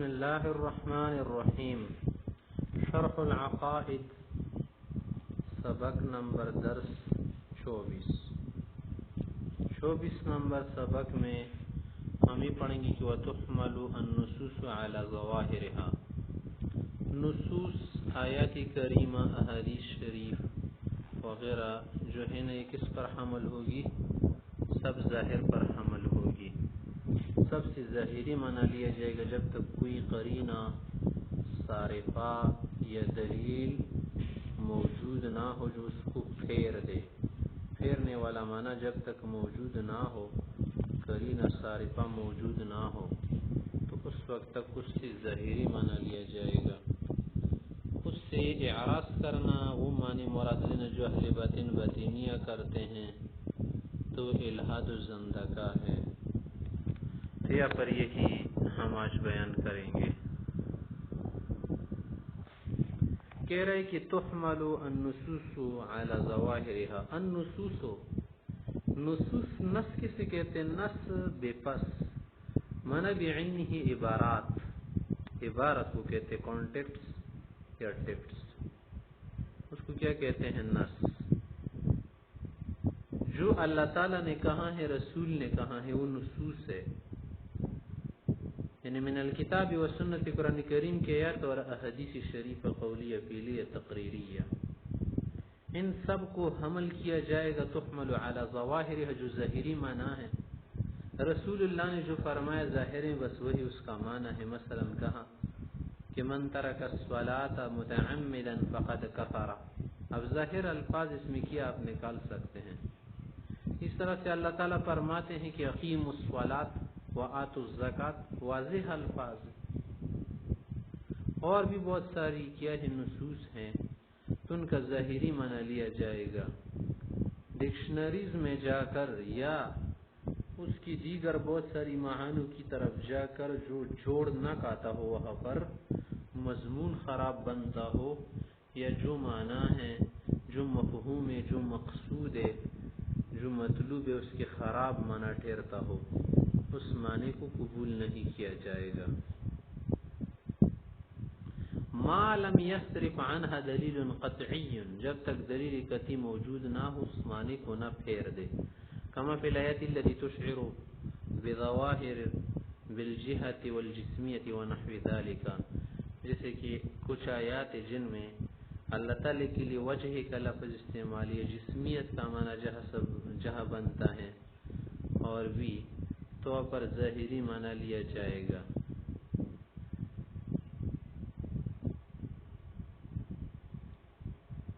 بسم اللہ الرحمن الرحیم شرح العقائد سبق نمبر درس 24 نمبر سبق میں ہم یہ پڑھیں گے کہ وَتُحْمَلُ النُّصُوصُ عَلَى ظَوَاهِرِهَا، نصوص آیات کریمہ احادیث شریف وغیرہ جو ہے نا یہ کس پر حمل ہوگی؟ سب ظاہر پر حمل ہوگی۔ سب سے ظاہری معنی لیا جائے گا جب تک کوئی قرینہ صارفہ یا دلیل موجود نہ ہو جو اس کو پھیر دے۔ پھیرنے والا معنی جب تک موجود نہ ہو، قرینہ صارفہ موجود نہ ہو تو اس وقت تک اس سے ظاہری معنی لیا جائے گا۔ اس سے اعراض کرنا وہ معنی مراد لینا جو اہل باطن باطنیہ کرتے ہیں تو الہاد و زندقہ ہے۔ یا پر یہی ہم آج بیان کریں گے۔ کہہ رہے کہ تحمل النصوص علی ظواہرها، نصوص نص کسے کہتے ہیں؟ نص بے پس معنی بعینہ عبارات، عبارت کو کہتے ہیں کانٹیکٹس یا ٹیکسٹ، اس کو کیا کہتے ہیں؟ نص۔ جو اللہ تعالیٰ نے کہا ہے رسول نے کہا ہے وہ نصوص ہے، یعنی من الکتاب و سنت قرآن کریم کے آیات اور احادیث شریف قولیہ فعلیہ تقریریہ، ان سب کو حمل کیا جائے گا تحمل علی ظواہرها، جو ظاہری معنی ہے۔ رسول اللہ نے جو فرمایا ظاہر ہے بس وہی اس کا معنی ہے۔ مثلا کہا کہ من ترک الصلاۃ متعمدا فقد کفر، اب ظاہر الفاظ اس میں کیا آپ نکال سکتے ہیں۔ اس طرح سے اللہ تعالیٰ فرماتے ہیں کہ اقیموا الصلاۃ وآتوا الزکاۃ، واضح الفاظ، اور بھی بہت ساری کیا ہے نصوص ہیں تو ان کا ظاہری معنی لیا جائے گا۔ ڈکشنریز میں جا کر یا اس کی دیگر بہت ساری معانیوں کی طرف جا کر جو جوڑ نہ کاتا ہو وہاں پر مضمون خراب بنتا ہو، یا جو معنی ہے، جو مفہوم ہے، جو مقصود ہے، جو مطلوب ہے اس کے خراب معنی ٹھہرتا ہو، اس معنی کو قبول نہیں کیا جائے گا۔ ما لم یصرف عنها دلیل قطعی، جب تک دلیل قطعی موجود نہ ہو اس معنی کو نہ پھیر دے۔ کما فی الآیات التي تشعر بظواہر بالجہۃ والجسمیۃ ونحو ذلك، جیسے کہ کچھ آیات جن میں اللہ تعالیٰ کے لیے وجہ کا لفظ استعمال ہے، جسمیت کا معنی جہاں بنتا ہے، اور بھی طور پر ظاہری معنی لیا جائے گا۔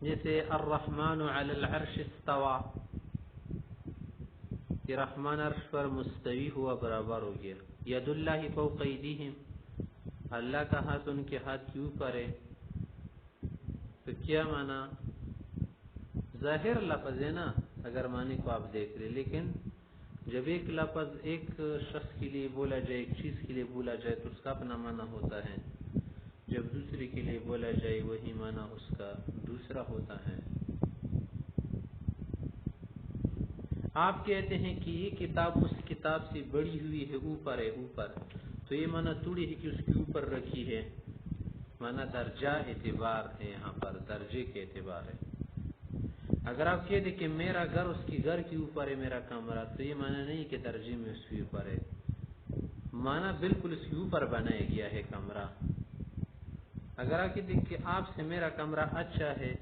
جیسے الرحمن علی العرش استوى، کہ رحمان عرش پر مستوی ہوا، برابر ہو گیا۔ ید اللہ فوق ایدیہم، اللہ کا ہاتھ ان کے ہاتھ کے اوپر ہے، تو کیا معنی؟ ظاہر لفظ ہے نا اگر معنی کو آپ دیکھ لیں، لیکن جب ایک لفظ ایک شخص کے لیے بولا جائے، ایک چیز کے لیے بولا جائے تو اس کا اپنا معنی ہوتا ہے، جب دوسرے کے لیے بولا جائے وہی معنی اس کا دوسرا ہوتا ہے۔ آپ کہتے ہیں کہ یہ کتاب اس کتاب سے بڑی ہوئی ہے، اوپر ہے، اوپر، تو یہ معنی تھوڑی ہے کہ اس کے اوپر رکھی ہے، معنی درجہ اعتبار ہے، یہاں پر درجے کے اعتبار ہے۔ اگر آپ کہتے کہ میرا گھر اس کی گھر کے اوپر ہے، میرا کمرہ، تو یہ معنی نہیں کہ درجے میں اس کے اوپر ہے، معنی بالکل اس کے اوپر بنایا گیا ہے کمرہ۔ اگر آپ کہتے کہ آپ سے میرا کمرہ اچھا ہے،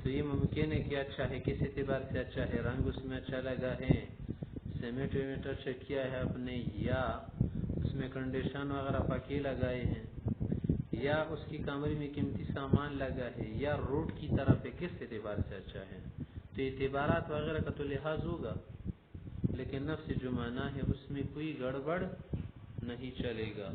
تو یہ ممکن ہے کہ اچھا ہے، کس اعتبار سے اچھا ہے؟ رنگ اس میں اچھا لگا ہے، سیمنٹ ویمنٹ اچھا کیا ہے آپ نے، یا اس میں کنڈیشن وغیرہ پکے لگائے ہیں، یا اس کی کمرے میں قیمتی سامان لگا ہے، یا روڈ کی طرف ہے، کس اعتبار سے اچھا ہے؟ تو اعتبارات وغیرہ کا تو لحاظ ہوگا، لیکن نفس جو معنی ہے اس میں کوئی گڑبڑ نہیں چلے گا۔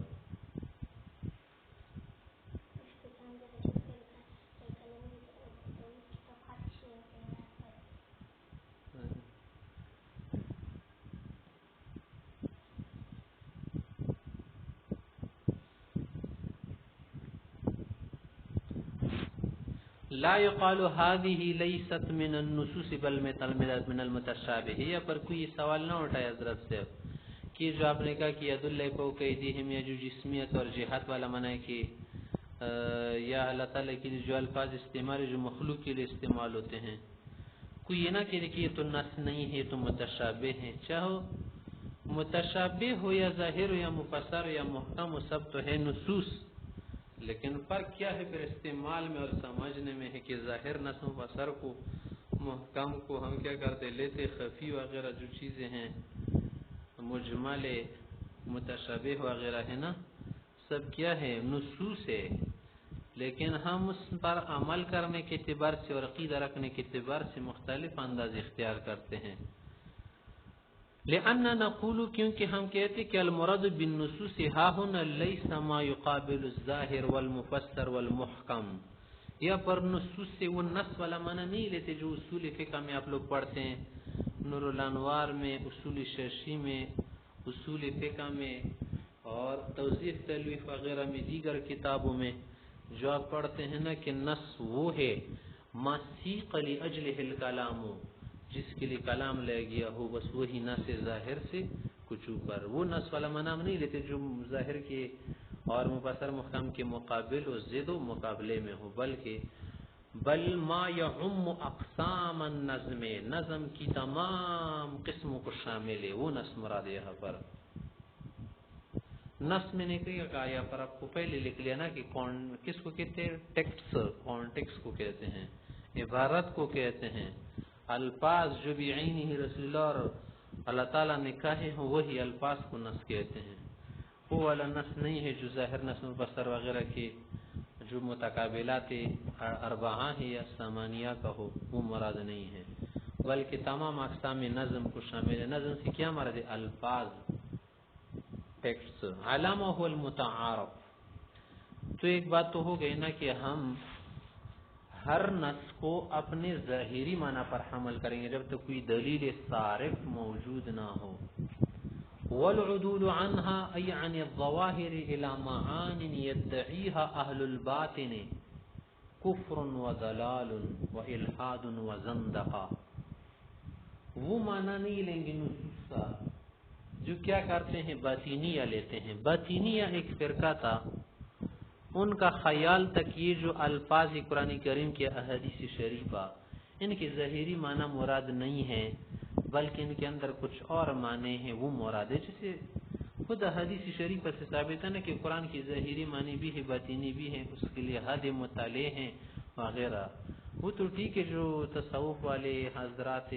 لا يقال هذه ليست من النصوص بل من المتشابه، یا پر کوئی سوال نہ اٹھائے حضرت سے کہ کہ جو آپ نے کہا کہ ید اللہ فوق ایدیہم، یا جو جسمیت اور جہاد والا منع ہے کہ یا اللہ تعالیٰ کے لیے جو الفاظ استعمال جو مخلوق کے لیے استعمال ہوتے ہیں، کوئی یہ نہ کہے کہ یہ تو نص نہیں ہے، تو متشابہ ہیں، چاہو متشابہ ہو یا ظاہر ہو یا مفسر یا محکم ہو، سب تو ہے نصوص، لیکن فرق کیا ہے پھر استعمال میں اور سمجھنے میں ہے کہ ظاہر نص مفسر کو محکم کو ہم کیا کرتے لیتے، خفی وغیرہ جو چیزیں ہیں مجمل متشابہ وغیرہ ہے نا، سب کیا ہے نصوص ہے، لیکن ہم اس پر عمل کرنے کے اعتبار سے اور عقیدہ رکھنے کے اعتبار سے مختلف انداز اختیار کرتے ہیں۔ لأننا نقول، کیونکہ ہم کہتے کہ المراد بالنصوص ها هنا ليس ما يقابل الظاہر والمفسر والمحکم، یا پر نصوص سے وہ نص والا معنی نہیں لیتے جو اصول فقہ میں آپ لوگ پڑھتے ہیں، نور الانوار میں، اصول شرشی میں، اصول فقہ میں، اور توضیح تلویح وغیرہ میں، دیگر کتابوں میں جو آپ پڑھتے ہیں نا کہ نص وہ ہے ما سیق لاجلہ الکلام، جس کے لیے کلام لے گیا ہو، بس وہی نص ظاہر سے کچھ اوپر، وہ نص والا معنی ہم نہیں لیتے جو ظاہر کے اور مفسر محکم کے مقابل و ضد و مقابلے میں ہو، بل ما یعم اقسام النظم، نظم کی تمام قسموں کو شامل ہے، وہ نص مراد یہاں پر۔ نص میں نے کہا یہاں پر آپ کو پہلے لکھ لیا نا کہ کس کو کہتے ہیں، ٹیکسٹ، کانٹیکس کو کہتے ہیں، عبارت کو کہتے ہیں، الفاظ جو بھی عینی رسول اللہ اور اللہ تعالیٰ نے کہے ہیں وہی الفاظ کو نص کہتے ہیں، وہ والا نص نہیں ہے جو ظاہر نص مفسر وغیرہ کے جو متقابلات اربعہ ہے یا ثمانیہ کا ہو، وہ مراد نہیں ہے، بلکہ تمام اقسام نظم کو شامل ہے۔ نظم سے کیا مراد ہے؟ الفاظ، ٹیکسٹ، علامہ هو المتعارف۔ تو ایک بات تو ہو گئی نا کہ ہم ہر نص کو اپنے ظاہری معنی پر حمل کریں گے جب تک کوئی دلیل صارف موجود نہ ہو۔ والعدول عنها أي عن الظواهر إلى معان يدعيها أهل الباطن كفر وضلال وإلحاد وزندقة، وہ معنی نہیں لیں گے نصوص کا جو کیا کرتے ہیں باطینیہ لیتے ہیں۔ باطینیہ ایک فرقہ تھا، ان کا خیال تک یہ جو الفاظ قرآن کریم کے احادیث شریفہ ان کی ظاہری معنی مراد نہیں ہے، بلکہ ان کے اندر کچھ اور معنی ہیں، وہ مراد ہے۔ جیسے خود حدیث شریفہ سے ثابت ہے نا کہ قرآن کی ظاہری معنی بھی ہے، باطینی بھی ہے، اس کے لیے حد مطالعے ہیں وغیرہ۔ وہ تو ٹھیک ہے جو تصوف والے حضرات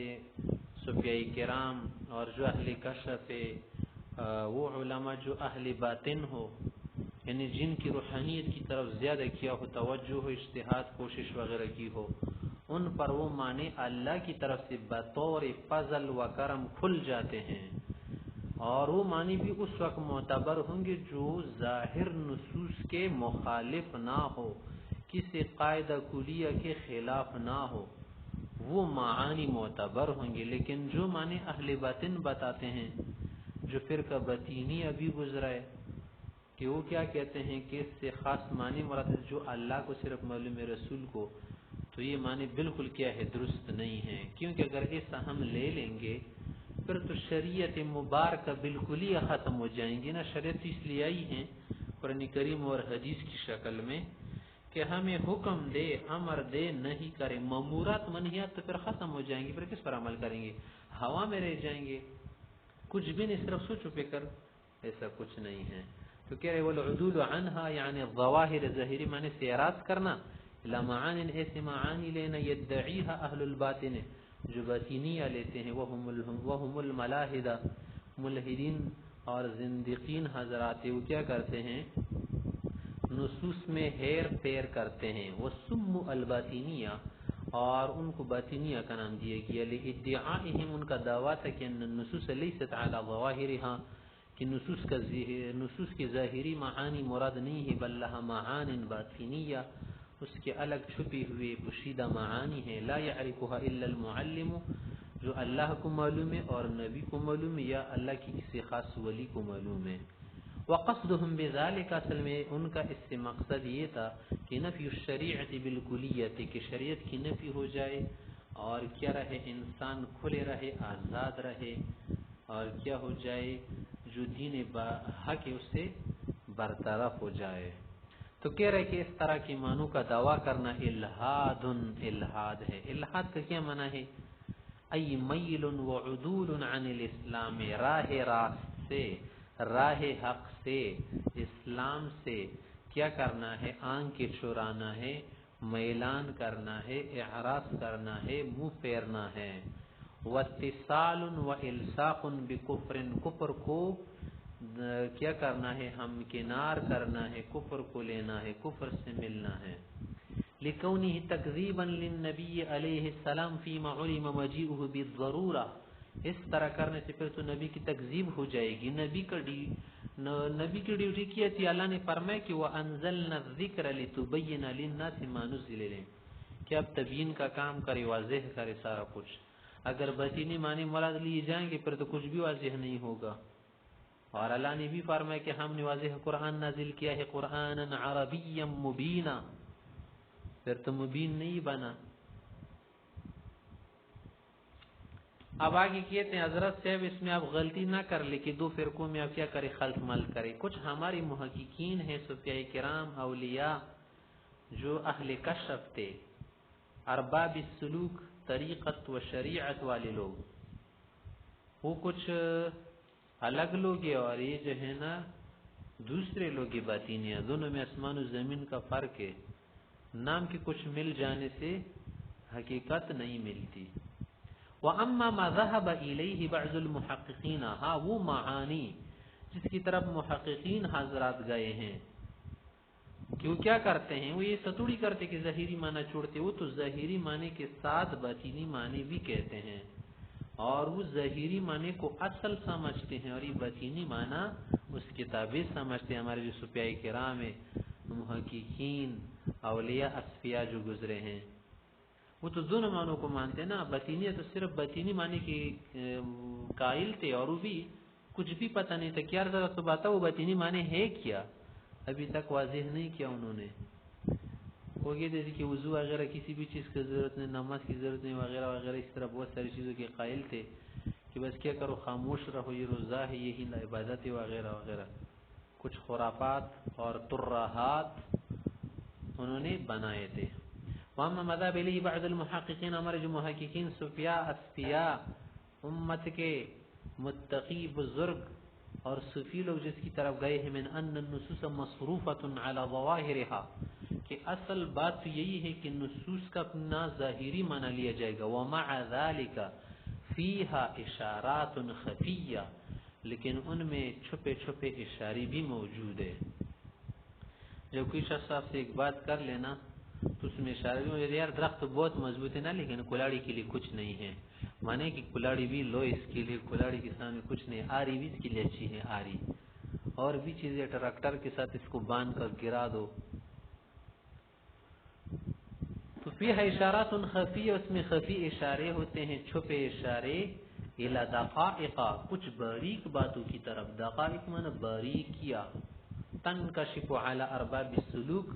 صوفیاء کرام اور جو اہل کشف ہے، وہ علماء جو اہل باطن ہو، یعنی جن کی روحانیت کی طرف زیادہ کیا ہو توجہ ہو، اجتہاد کوشش وغیرہ کی ہو، ان پر وہ معنی اللہ کی طرف سے بطور فضل و کرم کھل جاتے ہیں، اور وہ معنی بھی اس وقت معتبر ہوں گے جو ظاہر نصوص کے مخالف نہ ہو، کسی قاعدہ کلیہ کے خلاف نہ ہو، وہ معانی معتبر ہوں گے۔ لیکن جو معنی اہل باطن بتاتے ہیں، جو فرقہ باطینی ابھی گزرا ہے، کہ وہ کیا کہتے ہیں کہ اس سے خاص معنی مراد جو اللہ کو صرف معلوم ہے، رسول کو، تو یہ معنی بالکل کیا ہے، درست نہیں ہے، کیونکہ اگر ایسا ہم لے لیں گے پھر تو شریعت مبارکہ بالکل ہی ختم ہو جائیں گی نا۔ شریعت اس لیے آئی ہے قرآن کریم اور حدیث کی شکل میں کہ ہمیں حکم دے، امر دے، نہیں کرے، مامورات منہیات تو پھر ختم ہو جائیں گی، پھر کس پر عمل کریں گے؟ ہوا میں رہ جائیں گے، کچھ بھی نہیں، صرف سوچ فکر، ایسا کچھ نہیں ہے۔ تو کہہ رہے والعدول عنها یعنی الظواہر، ظاہری معنی سے اعراض کرنا، الى معان، ایسے معانی لینا، یدعیها اہل الباطن، جو باطنیہ لیتے ہیں، وهم الملاحدہ، ملحدین اور زندقین حضرات، وہ کیا کرتے ہیں؟ نصوص میں ہیر پھیر کرتے ہیں، وسموا الباطنیہ، اور ان کو باطنیہ کا نام دیا گیا، لادعائهم، ان کا دعویٰ تھا کہ ان النصوص لیست علی ظواہرها، کہ نصوص کی ظاہری معانی مراد نہیں ہے، بل لها معان باطنیہ، اس کے الگ چھپی ہوئے پوشیدہ معانی ہے، لا يعرفها الا المعلم، جو اللہ کو معلوم ہے اور نبی کو معلوم ہے، یا اللہ کی کسی خاص ولی کو معلوم ہے۔ وقصدهم بذلك، اصل میں ان کا اس سے مقصد یہ تھا کہ نفی الشریعت بالکلیت، کہ شریعت کی نفی ہو جائے اور کیا رہے، انسان کھلے رہے، آزاد رہے، اور کیا ہو جائے، جو دین حق ہے اس سے برطرف ہو جائے. تو کہہ رہے کہ اس طرح کی معنوں کا دعویٰ کرنا الحاد ہے. الحاد کا کیا معنی ہے؟ ای میل و عدول عن الاسلام، راہ راست سے، راہ حق سے، اسلام سے کیا کرنا ہے؟ آنکھ چرانا ہے، میلان کرنا ہے، اعراض کرنا ہے، منہ پھیرنا ہے. واتصال و الصاق بکفر، کفر کو کیا کرنا ہے؟ ہم کنار کرنا ہے، کفر کو لینا ہے، کفر سے ملنا ہے. لکونہ تکذیبا للنبی علیہ السلام فیما علم مجیئہ بالضرورہ، اس طرح کرنے سے پھر تو نبی کی تکذیب ہو جائے گی. نبی کی ڈیوٹی کی تھی، اللہ نے فرمایا کہ وَأَنزَلْنَا الذِّكْرَ لِتُبَيِّنَ لِلنَّاسِ مَا نُزِّلَ إِلَيْهِمْ، کہ اب تبیین کا کام کرے، واضح کرے سارا کچھ. اگر باطنی معنی مراد لیے جائیں گے پھر تو کچھ بھی واضح نہیں ہوگا. اور اللہ نے بھی فرمایا کہ ہم نے واضح قرآن نازل کیا ہے، قرآنا عربیا مبینا، پھر تو مبین نہیں بنا. اب آگے کہتے ہیں حضرت صاحب اس میں آپ غلطی نہ کر لے کہ دو فرقوں میں آپ کیا کرے، خلط مل کرے. کچھ ہماری محققین ہیں، صوفیاء کرام، اولیاء جو اہل کشف تھے، ارباب السلوک، طریقت و شریعت والے لوگ، وہ کچھ الگ لوگ ہیں اور یہ جو ہے نا دوسرے لوگ کی باطینیاں. دونوں میں آسمان و زمین کا فرق ہے. نام کے کچھ مل جانے سے حقیقت نہیں ملتی. وَأَمَّا مَا ذَهَبَ إِلَيْهِ بَعْضُ الْمُحَقِّقِينَ، ہاں وہ معانی جس کی طرف محققین حضرات گئے ہیں کہ وہ کیا کرتے ہیں، وہ یہ ستوڑی کرتے کہ ظاہری معنی چھوڑتے، وہ تو ظاہری معنی کے ساتھ باطینی معنی بھی کہتے ہیں اور وہ ظاہری معنی کو اصل سمجھتے ہیں اور یہ باطینی معنی اس کتابیں سمجھتے ہیں. ہمارے جو صوفیاء کرام ہیں، محققین، اولیاء اصفیاء جو گزرے ہیں، وہ تو دونوں معنوں کو مانتے ہیں نا. باطینی تو صرف باطینی معنی کے قائل تھے اور وہ بھی کچھ بھی پتہ نہیں تھا. کیا ذرا تو بتا وہ باطینی معنی ہے کیا، ابھی تک واضح نہیں کیا انہوں نے. وہ کہتے تھے کہ وضو وغیرہ کسی بھی چیز کی ضرورت نہیں، نماز کی ضرورت نہیں، وغیرہ وغیرہ. اس طرح بہت ساری چیزوں کے قائل تھے کہ بس کیا کرو، خاموش رہو، یہ روزہ ہے، یہی عبادت ہے، وغیرہ وغیرہ. کچھ خرافات اور ترہات انہوں نے بنائے تھے. وَأَمَّا مَذَهَبَ إِلَيْهِ بَعْضُ الْمُحَقِّقِينَ، ہمارے جو محققین صوفیاء اصفیاء امت کے متقی بزرگ اور صوفی لوگ جس کی طرف گئے ہیں، من ان النصوص مصروفة على ظواہرها، کہ اصل بات تو یہی ہے کہ نصوص کا اپنا ظاہری معنی لیا جائے گا. وَمَعَ ذَلِكَ فِيهَا إِشَارَاتٌ خَفِيَّةٌ، لیکن ان میں چھپے چھپے اشارے بھی موجود ہیں. جب کوئی شخص آپ سے ایک بات کر لینا تو اس میں اشارہ بھی موجود ہے، یار درخت تو بہت مضبوط ہے نا لیکن کلاڑی کے لیے کچھ نہیں ہے. مانے کہ کلاڑی بھی لو، اس کے لیے کلاڑی کے سامنے کچھ نہیں. آری بھی اس کے لیے اچھی ہے، آری اور بھی چیزیں ٹریکٹر کے ساتھ اس کو باندھ کر گرا دو. تو فیہا اشارات خفیہ، اس میں خفی اشارے ہوتے ہیں، چھپے اشارے. الی دقائق، کچھ باریک باتوں کی طرف. دقائق معنی باریکیاں. تنکشف علی ارباب السلوک،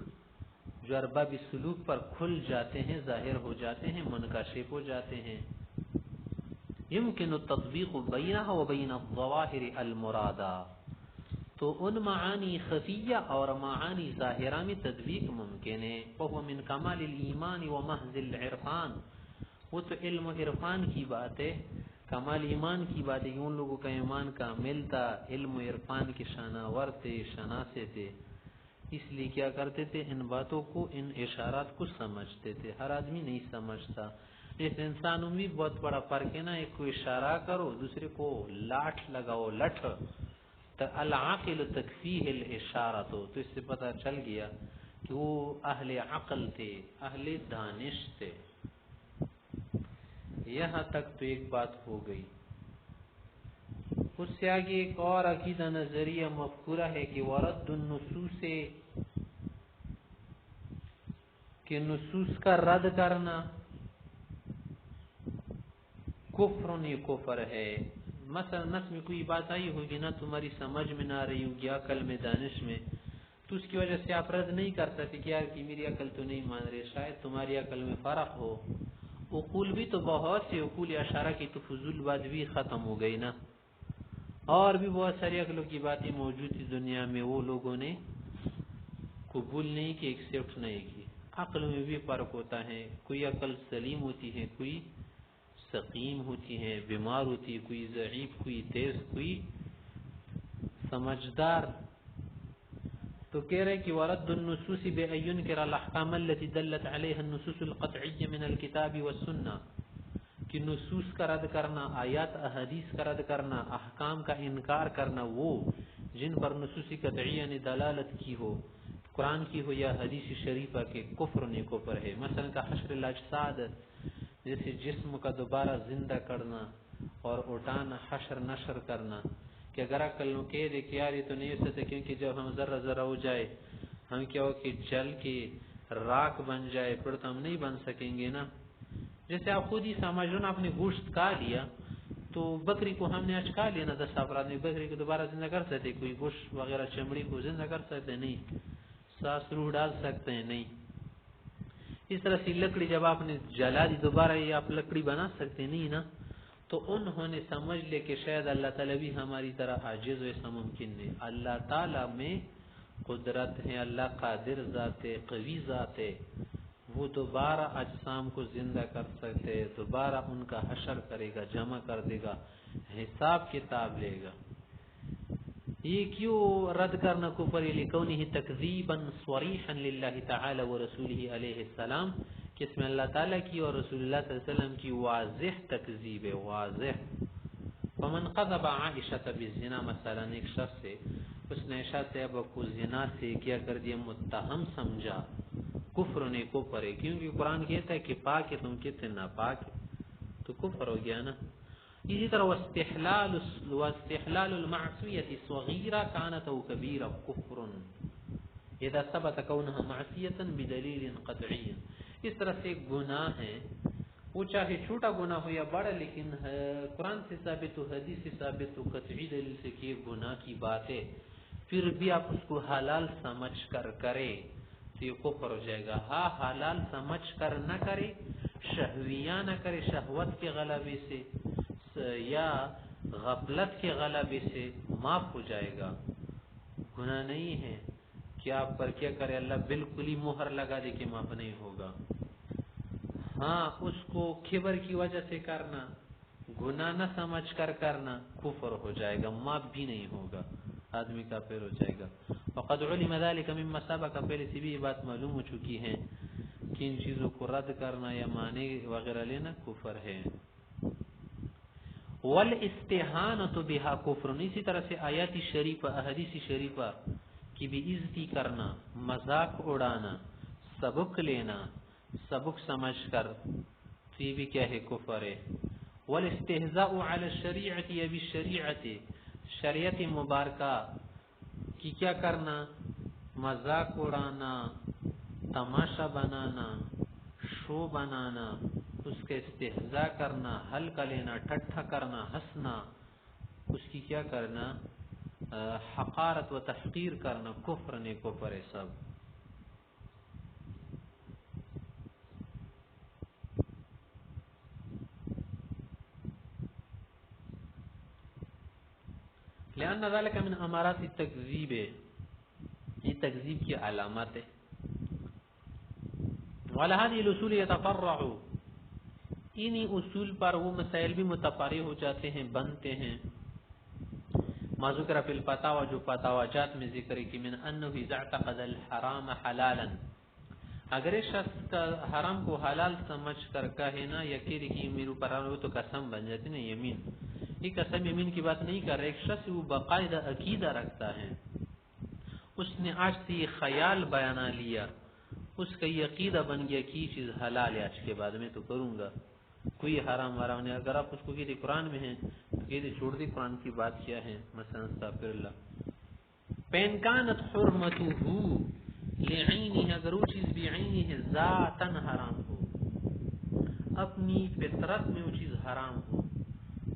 جو ارباب سلوک پر کھل جاتے ہیں، ظاہر ہو جاتے ہیں، منکشف ہو جاتے ہیں. یمکن التطبیق بینہا و بین الظواہر المرادہ، تو ان معانی خفیہ اور معانی ظاہرہ میں تطبیق ممکن ہے. وہو من کمال الایمان و محض العرفان، وہ تو علم و عرفان کی بات ہے، کمال ایمان کی بات ہے. ان لوگوں کا ایمان کامل تھا، علم و عرفان کے شاناور تھے، شناسے تھے، اس لیے کیا کرتے تھے، ان باتوں کو، ان اشارات کو سمجھتے تھے. ہر آدمی نہیں سمجھتا. اس انسانوں میں بہت بڑا فرق ہے نا، ایک کو اشارہ کرو، دوسرے کو لاٹھ لگاؤ، لٹھ. العاقل تکفیہ الاشارۃ، تو اس سے پتہ چل گیا کہ وہ اہل عقل تھے، اہل دانش تھے. یہاں تک تو ایک بات ہو گئی. اس سے آگے ایک اور عقیدہ نظریہ مفکورہ ہے کہ ورد النصوص، کہ نصوص کا رد کرنا کفر، یہ کفر ہے. مثلا نس میں کوئی بات آئی ہوگی نا، تمہاری سمجھ میں نہ آ رہی ہوگی، عقل میں، دانش میں، تو اس کی وجہ سے آپ رد نہیں کر سکتے کہ یار کہ میری عقل تو نہیں مان رہی، شاید تمہاری عقل میں فرق ہو. عقول بھی تو بہت سے عقول اشارہ کی تو فضول بات بھی ختم ہو گئی نا. اور بھی بہت ساری عقلوں کی باتیں موجود تھی دنیا میں، وہ لوگوں نے قبول نہیں کی، ایکسیپٹ نہیں کی۔ عقل میں بھی فرق ہوتا ہے، کوئی عقل سلیم ہوتی ہے، کوئی سقیم ہوتی ہے، بیمار ہوتی ہے، کوئی ضعیف، کوئی تیز، کوئی سمجھدار۔ تو کہہ رہے کہ ورد النصوص بأن ينكر الاحکام التي دلت عليها النصوص القطعية من الكتاب والسنة، کہ نصوص کا رد کرنا، آیات احادیث کا رد کرنا، احکام کا انکار کرنا، وہ جن پر نصوص قطعیہ نے دلالت کی ہو، قرآن کی ہو یا حدیث شریفہ کے، کفر نے کفر ہے۔ مثلا کا حشر الاجساد، جیسے جسم کا دوبارہ زندہ کرنا اور اٹھانا، حشر نشر کرنا، کہ اگر عقل نو کہہ دے کہ یار یہ تو نہیں ہو سکتا، کیونکہ جب ہم ذرہ ذرہ ہو جائے، ہم کیا ہو کہ جل کے راک بن جائے، پھر تو ہم نہیں بن سکیں گے نا۔ جیسے آپ خود ہی سمجھ لو نا، آپ نے گوشت کھا لیا تو بکری کو ہم نے آج کھا لیا نا، 10 افراد میں بکری کو دوبارہ زندہ کر سکتے؟ کوئی گوشت وغیرہ چمڑی کو زندہ کر سکتے؟ نہیں۔ سانس روح ڈال سکتے ہیں؟ نہیں۔ اس طرح سے لکڑی جب آپ نے جلا دی، دوبارہ یہ آپ لکڑی بنا سکتے نہیں نا۔ تو انہوں نے سمجھ لے کہ شاید اللہ تعالیٰ بھی ہماری طرح عاجز، ایسا ممکن نہیں۔ اللہ تعالیٰ میں قدرت ہے، اللہ قادر ذات ہے، قوی ذات ہے، وہ دوبارہ اجسام کو زندہ کر سکتے، دوبارہ ان کا حشر کرے گا، جمع کر دے گا، حساب کتاب لے گا۔ یہ کیوں رد کرنا کفر؟ لکونہ تکذیبا صریحا للہ تعالی ورسولہ علیہ السلام، کہ اس میں اللہ تعالیٰ کی اور رسول اللہ صلی اللہ علیہ وسلم کی واضح تکذیب ہے، واضح۔ فمن قذب عائشہ بالزنا، مثلا ایک شخص سے اس نے عائشہ صاحبہ کو زنا سے کیا کر دیا، متہم سمجھا، کفر نے کفر ہے، کیونکہ قرآن کہتا ہے کہ پاک ہے، تم کہتے ناپاک ہے، تو کفر ہو گیا نا۔ اسی طرح واستحلال المعصیة صغیرہ کانت او کبیرہ کفر اذا ثبت کونها معصیة بدلیل قطعی۔ اس طرح سے ایک گناہ ہے، وہ چاہے چھوٹا گناہ ہو یا بڑا، لیکن قرآن سے ثابت ہو، حدیث سے ثابت ہو، قطعی دلیل سے کہ گناہ کی بات ہے، پھر بھی آپ اس کو حلال سمجھ کر کرے تو یہ کفر ہو جائے گا۔ ہاں، حلال سمجھ کر نہ کرے، شہویہ نہ کرے، شہوت کے غلبے سے یا غفلت کے غلبے سے معاف ہو جائے گا، گناہ نہیں ہے کہ آپ پر کیا کرے، اللہ بالکل ہی مہر لگا دے کہ معاف نہیں ہوگا۔ ہاں، اس کو کبر کی وجہ سے کرنا، گناہ نہ سمجھ کر کرنا، کفر ہو جائے گا، معاف بھی نہیں ہوگا، آدمی کافر ہو جائے گا۔ وقد علم ذلك مما سبق، پہلے سے بھی یہ بات معلوم ہو چکی ہے کہ ان چیزوں کو رد کرنا یا معنی وغیرہ لینا کفر ہے۔ والاستہانۃ بها کفر، اسی طرح سے آیات شریفہ، احادیث شریفہ کی بھی عزتی کرنا، مذاق اڑانا، سبق لینا، سبق سمجھ کر، تو یہ بھی کیا ہے؟ کفر ہے۔ والاستہزاء علی الشریعۃ یا بالشریعۃ، شریعت مبارکہ کی کیا کرنا؟ مذاق اڑانا، تماشا بنانا، شو بنانا، اس کے استہزاء کرنا، ہلکا لینا، ٹھٹھا کرنا، ہنسنا، اس کی کیا کرنا؟ حقارت و تحقیر کرنا، کفر نے کفر ہے سب۔ لأن ذلك من امارات التکذیب، یہ تکذیب کی علامات ہے۔ وعلى هذه الاصول يتفرع، انہی اصول پر وہ مسائل بھی متفرع ہو جاتے ہیں، بنتے ہیں۔ ما ذکر فی الفتاوی، جو فتاوی جات میں ذکر ہے کہ من انہ اذا اعتقد الحرام حلالا، اگر اس شخص کا حرام کو حلال سمجھ کر کہے نا، یا کہ دیکھیں میرے اوپر حرام، وہ تو قسم بن جاتی نا، یمین۔ یہ قسم یمین کی بات نہیں کر رہے، ایک شخص وہ باقاعدہ عقیدہ رکھتا ہے، اس نے آج سے یہ خیال بیان لیا، اس کا یہ عقیدہ بن گیا کہ یہ چیز حلال ہے، آج کے بعد میں تو کروں گا، کوئی حرام حرام نہیں۔ اگر آپ اس کو کہتے قرآن میں ہے تو کہتے چھوڑ دی، قرآن کی بات کیا ہے، مثلا استغفر اللہ۔ فإن كانت حرمته لعینہ، اگر وہ چیز بعینہ ہے، ذاتاً حرام ہو، اپنی فطرت میں وہ چیز حرام ہو،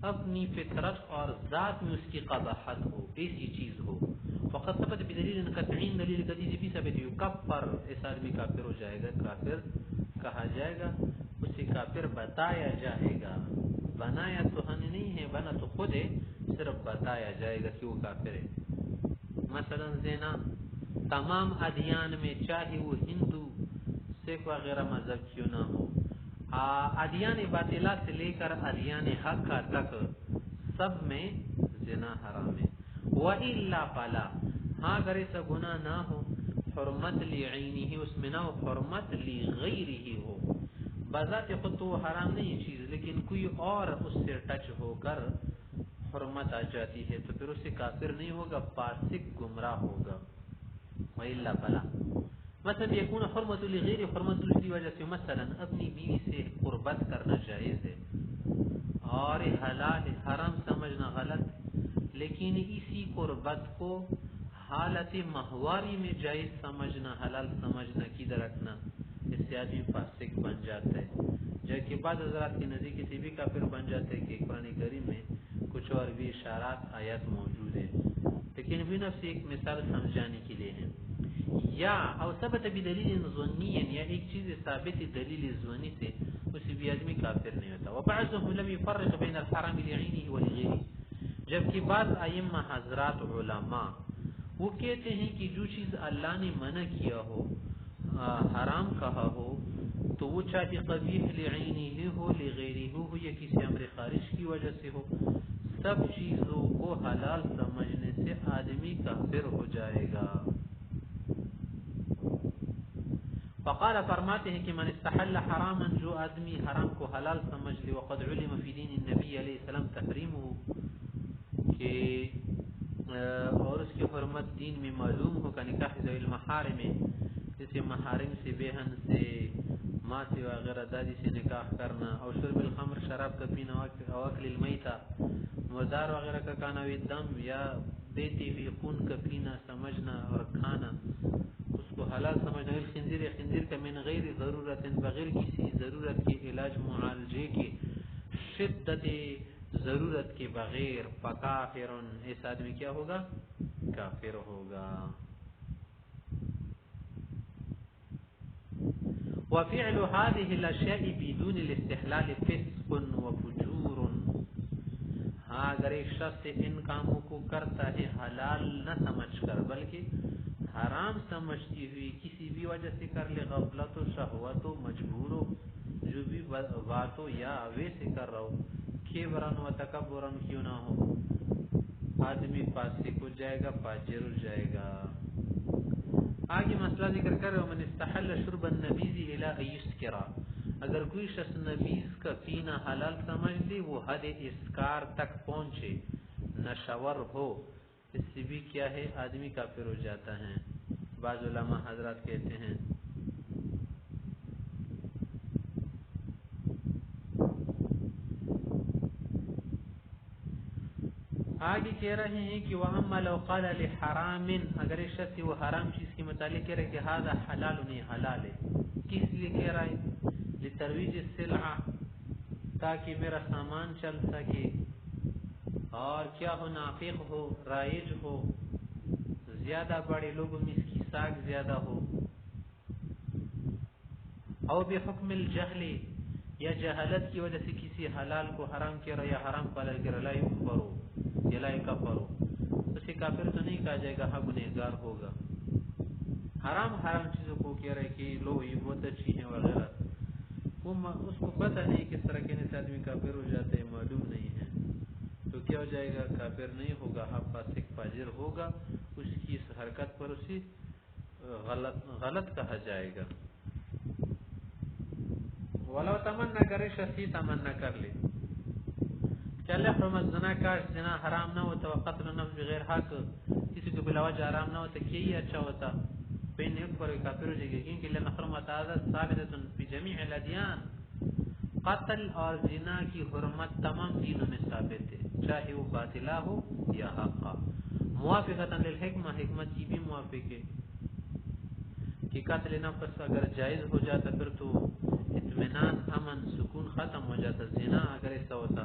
اپنی فطرت اور ذات میں اس کی قباحت ہو، ایسی چیز ہو، فقط ثبت بدلیل قطعی، دلیل قطعی سے بھی ثابت ہے، کفر، اس آدمی کافر ہو جائے گا، کافر کہا جائے گا، اسے کافر بتایا جائے گا۔ بنایا تو ہم نہیں ہے، بنا تو خود ہے، صرف بتایا جائے گا کہ وہ کافر ہے. مثلا زنا تمام ادیان میں چاہے وہ ہندو سکھ وغیرہ مذہب کیوں نہ ہو، ادیان باطلہ سے لے کر ادیان حق تک سب میں زنا حرام ہے. وَإِلَّا فَلَا، ہاں اگر ایسا گناہ نہ ہو، حرمت لعینہ، اس میں نہ ہو حرمت لغیرہ ہو، بذات خود تو وہ حرام نہیں چیز، لیکن کوئی اور اس سے ٹچ ہو کر حرمت آ جاتی ہے تو پھر اسے کافر نہیں ہوگا، فاسق گمراہ ہوگا. وَإِلَّا فَلَا، مثلا یکون حرمت لغیر، حرمت کی وجہ سے مثلا اپنی بیوی سے قربت کرنا جائز ہے اور حلال حرام سمجھنا غلط، لیکن اسی قربت کو حالت ماہواری میں جائز سمجھنا، حلال سمجھنا، کدھر رکھنا، اس سے آدمی فاسق بن جاتا ہے. جبکہ بعض حضرات کے نزدیک کسی بھی کافر بن جاتے ہیں کہ قرآن کریم میں کچھ اور بھی اشارات آیات موجود ہیں، لیکن بھی نفس ایک مثال سمجھانے کے لیے ہے. یا او ثبت بدلیل ظنی، یا ایک چیز ثابت دلیل ظنی سے اسی بھی آدمی کافر نہیں ہوتا. وبعضهم لم يفرق بين الحرام لعینه ولغیره، جبکہ بعض ائمہ حضرات علماء وہ کہتے ہیں کہ جو چیز اللہ نے منع کیا ہو، حرام کہا ہو، تو وہ چاہے قبیح لعینہ ہو، لغیرہ ہو، یا کسی امر خارج کی وجہ سے ہو، سب چیزوں کو حلال سمجھنے سے آدمی کافر ہو جائے گا. فقال، فرماتے ہیں کہ من استحل حراما، جو آدمی حرام کو حلال سمجھ لے، وقد علم فی دین النبی علیہ السلام تحریمہ، کہ اور اس کی حرمت دین میں معلوم ہو، کا نکاح ذوی المحارم، جیسے محارم سے، بہن سے، ماں سے وغیرہ، دادی سے نکاح کرنا، اور شرب الخمر، شراب کا پینا، واکل المیتہ، مردار وغیرہ کا کھانا، دم یا بیتی ہوئی خون کا پینا سمجھنا اور کھانا، اس کو حلال سمجھنا. الخنزیر، خنزیر کا من غیر ضرورت، بغیر کسی ضرورت کے، علاج معالجے کے، شدت ضرورت کے بغیر، فکافر، ایسا آدمی کیا ہوگا؟ کافر ہوگا. وفعل هذه الاشیاء بدون الاستحلال فسق وفجور، ہاں اگر ایک شخص ان کاموں کو کرتا ہے حلال نہ سمجھ کر بلکہ حرام سمجھتی ہوئی، کسی بھی وجہ سے کر لے، غفلت و شہوت و مجبور ہو، جو بھی بات ہو، یا ویسے کر رہا ہو، کبرن و تکبرن کیوں نہ ہو، آدمی فاسق ہو جائے گا، فاجر ہو جائے گا. آگے مسئلہ ذکر کر رہے ہو، من استحل شرب النبیذ الی ان یسکر، اگر کوئی شخص نبیذ کا پینا حلال سمجھ لے، وہ حد اسکار تک پہنچے، نشور ہو، اس سے بھی کیا ہے، آدمی کافر ہو جاتا ہے. بعض علماء حضرات کہتے ہیں آگے کہہ رہے ہیں کہ وَأَمَّا لَوْ قَالَ لِحَرَامٍ، اگر ایک شخص وہ حرام چیز کے متعلق کہہ رہے کہ هذا حلال، نہیں حلال ہے، کس لیے کہہ رہا ہے؟ لترویج السلعہ، تاکہ میرا سامان چل سکے، اور کیا ہو، نافق ہو، رائج ہو، زیادہ بڑے لوگوں میں اس کی ساکھ زیادہ ہو. او بحکم الجہل، یا جہالت کی وجہ سے کسی حلال کو حرام کہہ رہا، یا حرام کو حلال کہہ رہا، لا یکفرو، یا لا یکفرو، اسے کافر تو نہیں کہا جائے گا، ہاں گنہگار ہوگا. حرام چیزوں کو کہہ رہے کہ لو یہ بہت اچھی ہیں وغیرہ، وہ اس کو پتہ نہیں کس طرح کہنے سے آدمی کافر ہو جاتے ہیں، معلوم نہیں ہے، تو کیا ہو جائے گا؟ کافر نہیں ہوگا، ہاں فاسق فاجر ہوگا. اس کی اس حرکت پر اسے غلط کہا جائے گا. ولو تمنا کرے، شخصی تمنا کر لے کہ اللہ حرمت زنا، کاش زنا حرام نہ ہوتا، وقتل نفس بغیر حق، کسی کو بلا وجہ حرام نہ ہوتا، کہ یہ اچھا ہوتا، پہن ایک پر کافر ہو جائے گا، کیونکہ لأن حرمت عادت ثابت فی جمیع الادیان، قتل اور زنا کی حرمت تمام دینوں میں ثابت ہے، چاہے وہ باطلہ ہو یا حقہ. موافقتا للحکمہ، حکمت کی بھی موافق ہے کہ قتل نفس اگر جائز ہو جاتا پھر تو اطمینان، امن، سکون ختم ہو جاتا. زنا اگر ایسا ہوتا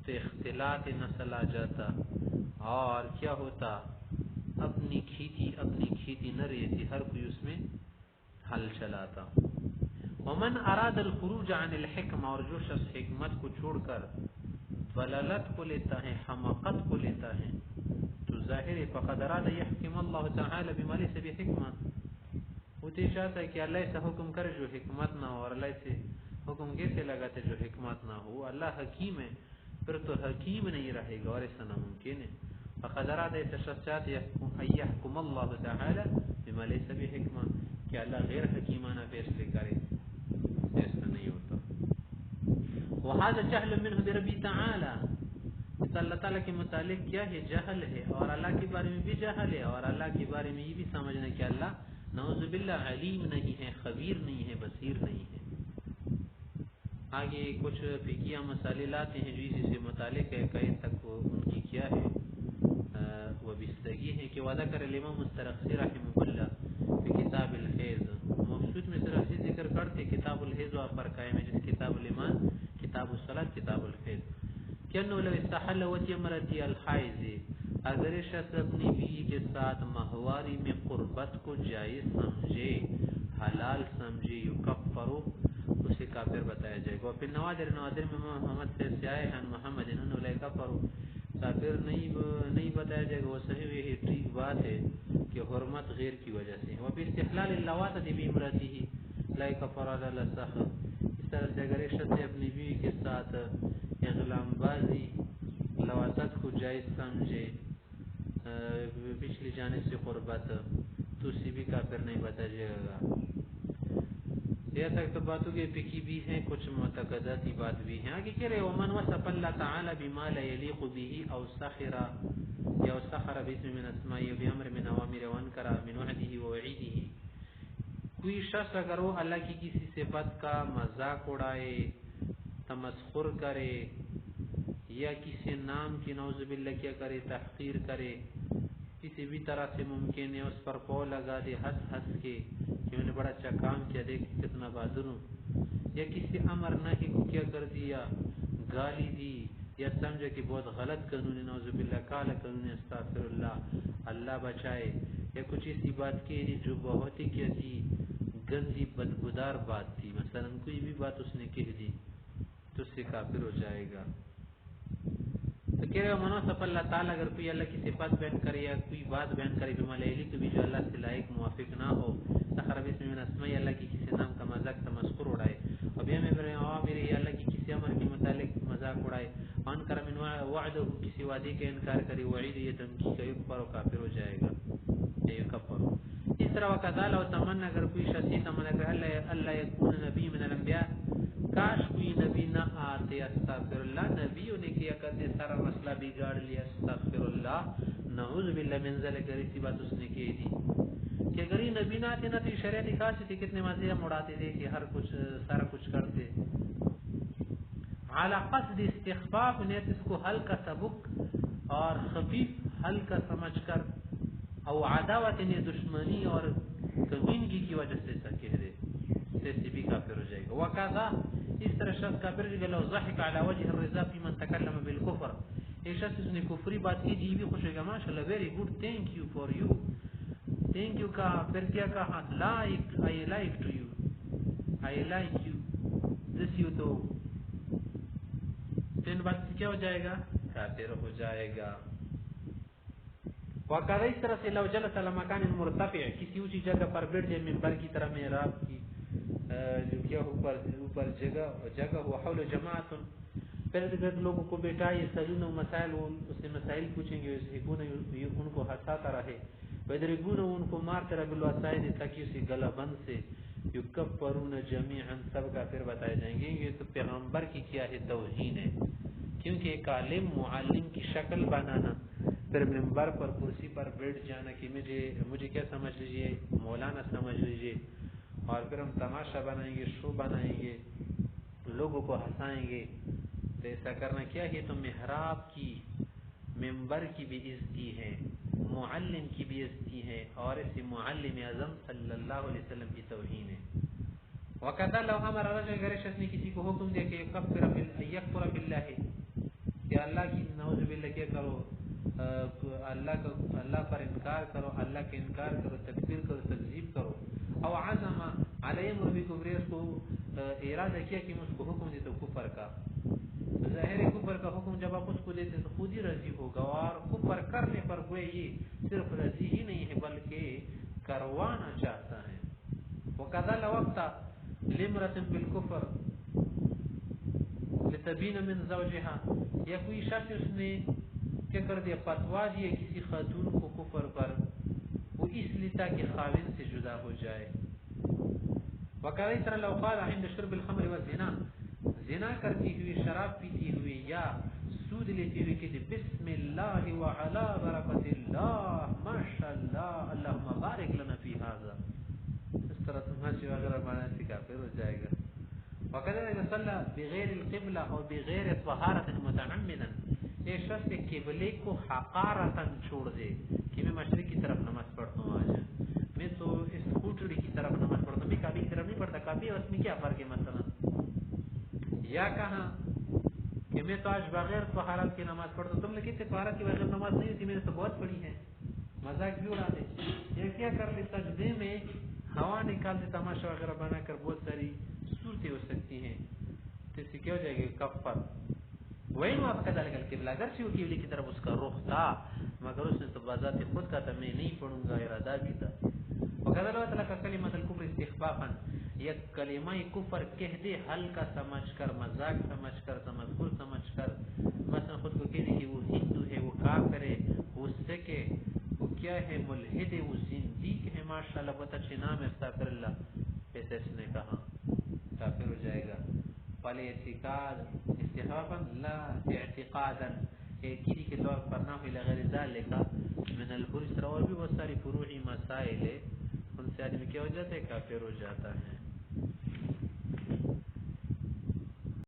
تو اختلاط نسل آ جاتا، اور کیا ہوتا، اپنی کھیتی نہ رہتی، ہر کوئی اس میں حل چلاتا. ومن اراد الخروج عن الحکم، اور جو شخص حکمت کو چھوڑ کر ضلالت کو لیتا ہے، حماقت کو لیتا ہے، تو ظاہر ہے فقد اراد یحکم اللہ تعالی بما لیس بحکمہ، وہ تو چاہتا ہے کہ اللہ سے حکم کرے جو حکمت نہ ہو، اور اللہ سے حکم کیسے لگاتے جو حکمت نہ ہو؟ اللہ حکیم ہے، پھر تو حکیم نہیں رہے گا، اور ایسا ناممکن ہے۔ فقد اراد ایسا شخص چاہتے یحکم اللہ تعالی بما لیس بحکمہ، کہ اللہ غیر حکیمانہ فیصلے کرے، ایسا نہیں ہوتا۔ وهذا جهل منه بربی تعالی، اس اللہ تعالیٰ کے متعلق کیا ہے؟ جہل ہے، اور اللہ کے بارے میں بھی جہل ہے، اور اللہ کے بارے میں یہ بھی سمجھنا کہ اللہ نعوذ باللہ علیم نہیں ہے، خبیر نہیں ہے، بصیر نہیں ہے۔ آگے کچھ فقہیہ مسائل لاتے ہیں جو اسی سے متعلق ہے، کہیں تک ان کی کیا ہے وہ بستگی ہے کہ وعدہ کر الامام السرخسی رحمہ اللہ فی کتاب الحیض، مقصود میں سرخسی ذکر کرتے کتاب الحیض و پر قائم ہے، جس کتاب الایمان، کتاب الصلاۃ، کتاب الحیض، کہ انہو لو استحل وتی امرتی الحائض، اگر شخص اپنی بیوی کے ساتھ ماہواری میں قربت کو جائز سمجھے، حلال سمجھے، یکفرو، اسے کافر بتایا جائے گا۔ پھر نوادر میں محمد سے آئے ہیں محمد انہوں نے کفرو، کافر نہیں بتایا جائے گا، وہ صحیح ہے، ٹھیک بات ہے کہ حرمت غیر کی وجہ سے۔ وہ پھر استحلال اللواتت بامرأتہ لا کفر علی الصح، اس طرح سے اگر ایک شخص اپنی بیوی کے ساتھ اغلام بازی لواتت کو جائز سمجھے، پچھلی جانب سے قربت، تو اسی بھی کافر نہیں بتایا جائے گا۔ یہ تک تو باتوں کے فقہی بھی ہیں، کچھ معتقداتی بات بھی ہیں۔ آگے کہہ رہے ومن وصف اللہ تعالی بما لا يليق به او سخر یا سخر باسم من اسماء بامر من اوامر وانکر من وعده ووعیده، کوئی شخص اگر وہ اللہ کی کسی صفت کا مذاق اڑائے، تمسخر کرے، یا کسی نام کی نعوذ باللہ کیا کرے، تحقیر کرے، کسی بھی طرح سے ممکن ہے اس پر پو لگا دے ہنس ہنس کے کہ میں نے بڑا اچھا کام کیا، دیکھ کتنا بہادر ہوں، یا کسی امر نہی کو کیا کر دیا، گالی دی، یا سمجھا کہ بہت غلط قانون ہے، نعوذ باللہ کالا قانون، استغفر اللہ، اللہ بچائے، یا کچھ ایسی بات کہہ دی جو بہت ہی کیا تھی، گندی بدبودار بات تھی، مثلا کوئی بھی بات اس نے کہہ دی تو اس سے کافر ہو جائے گا۔ تو کہہ رہے ہو مناسب اللہ تعالیٰ اگر کوئی اللہ کی صفات بیان کرے یا کوئی بات بیان کرے بما لا یلیق بھی، جو اللہ سے لائق موافق نہ ہو، سخر باسم من اسماء، اللہ کی کسی نام کا مذاق تمسخر اڑائے، اور بیا میں میرے اللہ کی کسی امر کے متعلق مذاق اڑائے، وانکر من وعدہ، کسی وعدے کا انکار کرے، وعید یہ دھمکی کا، یکفر و کافر ہو جائے گا، یکفر۔ اس طرح وکذالک، و تمنا، اگر کوئی شخص تمنا کرے اللہ یکون نبی من الانبیاء، کاش کوئی نبی نہ آتے، استغفر اللہ، نبیوں نے کیا کرتے سارا مسئلہ بگاڑ لیا، استغفر اللہ، نعوذ باللہ من ذلک، اگر اسی بات اس نے کہہ دی کہ اگر یہ نبی نہ آتے نہ تو شریعت دکھاتے تھے، کتنے مزے ہم اڑاتے تھے کہ ہر کچھ سارا کچھ کرتے، علی قصد استخفاف، نیت اس کو ہلکا سبک اور خفیف ہلکا سمجھ کر، او عداوت، نے دشمنی اور کمینگی کی وجہ سے ایسا کہہ دے، سے بھی کافر ہو جائے گا۔ وکذا، اس طرح شخص کافر جو لو ضحک علی وجه الرضا فی من تکلم بالکفر، ایک شخص اس نے کفری بات کی جی بھی خوش ہوگا، ماشاءاللہ very good, thank you for you, thank you کہا، پھر کیا کہا، like, I like to you, I like you, this you, تو ان بات سے کیا ہو جائے گا؟ کافر ہو جائے گا۔ وقال اس طرح سے لو جلس على مکان مرتفع، کسی اونچی جگہ پر بیٹھ جائے، منبر کی طرح محراب کی جو کیا اوپر جگہ ہو، حول جماعت، پھر ارد لوگوں کو بیٹھائے، سلون و مسائل، اس سے مسائل پوچھیں گے، ان کو ہنساتا رہے، ویدربون، ان کو مارتے رہے، بالوسائد، تاکہ اسی گلہ بند سے، یکفرون جمیعا، سب کافر بتائے جائیں گے۔ یہ تو پیغمبر کی کیا ہے؟ توہین ہے، کیونکہ ایک عالم معلم کی شکل بنانا، پھر منبر پر کرسی پر بیٹھ جانا کہ مجھے کیا سمجھ لیجئے، مولانا سمجھ لیجئے، اور پھر ہم تماشا بنائیں گے، شو بنائیں گے، لوگوں کو ہنسائیں گے، تو ایسا کرنا کیا ہے؟ تو محراب کی، منبر کی بھی عزتی ہے، معلم کی بھی عزتی ہے، اور اسی معلم اعظم صلی اللہ علیہ وسلم کی توہین ہے۔ وقت لو امر رجل، اگر شخص نے کسی کو حکم دیا کہ یکفر باللہ، کہ اللہ کی نعوذ باللہ کیا کرو، اللہ پر انکار کرو، اللہ کے انکار کرو، تکفیر کرو، تکذیب کرو، او عزم علی امر بکفر، اس کو ارادہ کیا کہ میں اس کو حکم دے تو کفر کا، ظاہر کفر کا حکم جب آپ اس کو دیتے تو خود ہی راضی ہوگا، اور کفر کرنے پر کوئی یہ صرف راضی ہی نہیں ہے بلکہ کروانا چاہتا ہے۔ وَقَذَا لَوَقْتَ لِمْرَةٍ بِالْكُفْرِ لِتَبِينَ مِنْ زَوْجِهَا، یا کوئی شخص اس نے کیا کر دیا، فتوا دیا کسی خاتون کو کفر پر، وہ اس لیے تاکہ خاوند سے جدا ہو جائے۔ وَقَذَا تَرَى لَوْ قَالَ عِنْدَ شُرْبِ الْخَمْرِ وَالزِّنَا، زنا کرتی ہوئی، شراب پیتی ہوئی یا سود لیتی ہوئی کہ بسم اللہ وعلا برکت اللہ ماشاءاللہ اللہم بارک لنا فی هذا، اس طرح تمہاشی وغیرہ مانا سے کافر ہو جائے گا۔ وَكَذَلِكَ صَلَّى بِغَيْرِ الْقِبْلَةِ أَوْ بِغَيْرِ طَهَارَةٍ مُتَعَمِّدًا، ایک شخص کے قبلے کو حقارتاً چھوڑ دے کہ میں مشرق کی طرف نماز پڑھتا ہوں، آج میں تو اس خوٹڑی کی طرف نماز پڑھتا ہوں، میں کعبے کی طرف نہیں پڑھتا، کعبے اور اس میں کیا فرق ہے مثلا، یا کہاں کہ میں تو آج بغیر طہارت کی نماز پڑھتا ہوں، تم نے کہتے طہارت کے بغیر نماز نہیں ہوتی، میں نے تو بہت پڑھی ہے، مذاق بھی اڑا دے، یا کیا کر لے سجدے میں ہوا نکال دے، تماشا وغیرہ بنا کر بہت ساری صورتیں ہو سکتی ہیں، تو اس سے کیا ہو جائے گی کفر۔ وہی موافقہ ذالک القبلہ، اگرچہ وہ قبلے کی طرف اس کا رخ تھا مگر اس نے تو بذات خود کا تھا میں نہیں پڑھوں گا، ارادہ بھی تھا۔ وَقَدْ لَوَتَلَكَ كَلِمَةَ الْكُفْرِ اسْتِخْفَافًا، یک کلمہ کفر کہہ دے ہلکا سمجھ کر، مذاق سمجھ کر، تمسخر سمجھ کر، مثلا خود کو کہہ دے کہ وہ ہندو ہے، وہ کافر ہے، وہ سکھ ہے، وہ کیا ہے، ملحد ہے، وہ زندیق ہے، ماشاءاللہ بہت اچھے نام ہے، استغفر اللہ، ایسے اس نے کہا کافر ہو جائے گا۔ فالاعتقاد استخفافا لا اعتقادا، عقیدی کے طور پر نہ ہوئی، لغیر ذالک من الفروع، اور بھی بہت ساری فروعی مسائل ہے، ان سے آدمی کیا ہو جاتا ہے، کافر ہو جاتا ہے۔